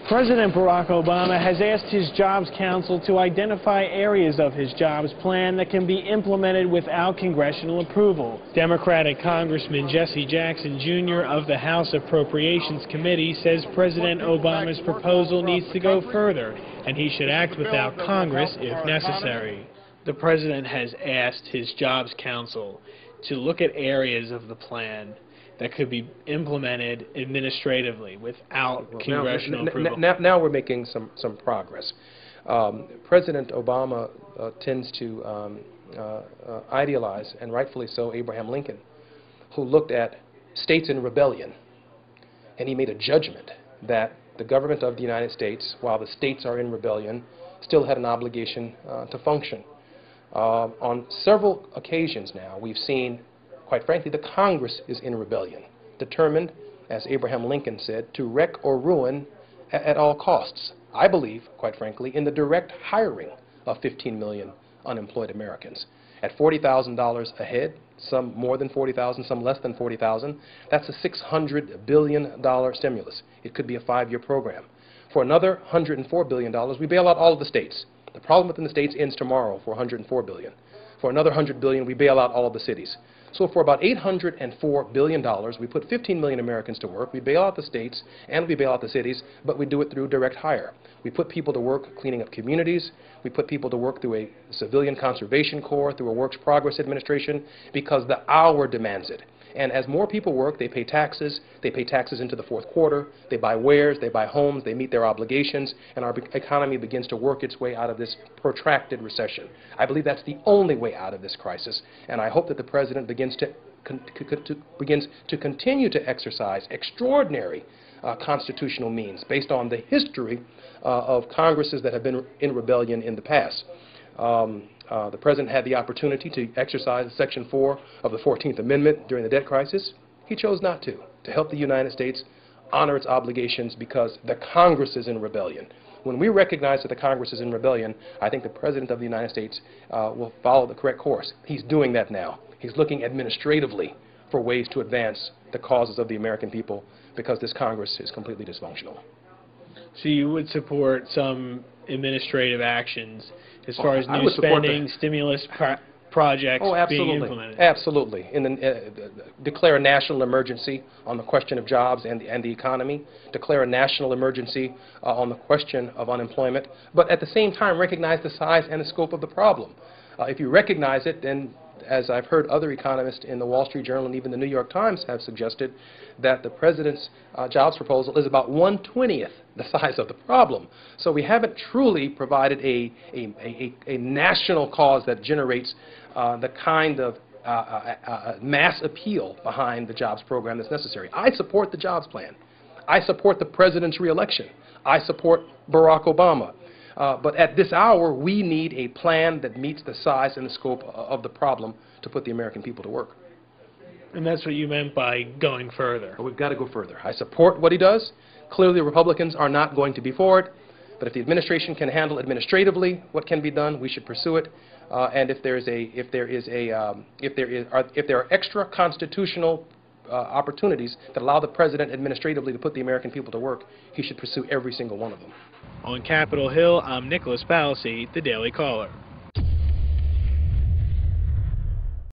President Barack Obama has asked his Jobs Council to identify areas of his jobs plan that can be implemented without congressional approval. Democratic Congressman Jesse Jackson, Jr. of the House Appropriations Committee says President Obama's proposal needs to go further, and he should act without Congress if necessary. The president has asked his Jobs Council to look at areas of the plan that could be implemented administratively without congressional approval. Now we're making some progress. President Obama tends to idealize, and rightfully so, Abraham Lincoln, who looked at states in rebellion, and he made a judgment that the government of the United States, while the states are in rebellion, still had an obligation to function. On several occasions now, we've seen, quite frankly, the Congress is in rebellion, determined, as Abraham Lincoln said, to wreck or ruin at all costs. I believe, quite frankly, in the direct hiring of 15 million unemployed Americans. At $40,000 a head, some more than 40,000, some less than 40,000, that's a $600 billion stimulus. It could be a 5-year program. For another $104 billion, we bail out all of the states. The problem within the states ends tomorrow for $104 billion. For another $100 billion, we bail out all of the cities. So for about $804 billion, we put 15 million Americans to work. We bail out the states and we bail out the cities, but we do it through direct hire. We put people to work cleaning up communities. We put people to work through a civilian conservation corps, through a works progress administration, because the hour demands it. And as more people work, they pay taxes. They pay taxes into the fourth quarter. They buy wares. They buy homes. They meet their obligations. And our economy begins to work its way out of this protracted recession. I believe that's the only way out of this crisis. And I hope that the president begins to continue to exercise extraordinary constitutional means based on the history of Congresses that have been in rebellion in the past. The president had the opportunity to exercise Section 4 of the 14th Amendment during the debt crisis. He chose not to help the United States honor its obligations because the Congress is in rebellion. When we recognize that the Congress is in rebellion, I think the President of the United States will follow the correct course. He's doing that now. He's looking administratively for ways to advance the causes of the American people because this Congress is completely dysfunctional. So you would support some administrative actions as far as new spending, stimulus projects being implemented? Absolutely. Declare a national emergency on the question of jobs and the economy. Declare a national emergency on the question of unemployment. But at the same time, recognize the size and the scope of the problem. If you recognize it, then, as I've heard other economists in the Wall Street Journal and even the New York Times have suggested, that the president's jobs proposal is about 1/20th the size of the problem. So we haven't truly provided a national cause that generates the kind of mass appeal behind the jobs program that's necessary. I support the jobs plan. I support the president's reelection. I support Barack Obama. But at this hour, we need a plan that meets the size and the scope of the problem to put the American people to work. And that's what you meant by going further. But we've got to go further. I support what he does. Clearly, Republicans are not going to be for it. But if the administration can handle administratively what can be done, we should pursue it. And if there are extra constitutional opportunities that allow the president administratively to put the American people to work, he should pursue every single one of them. On Capitol Hill, I'm Nicholas Palisade, The Daily Caller.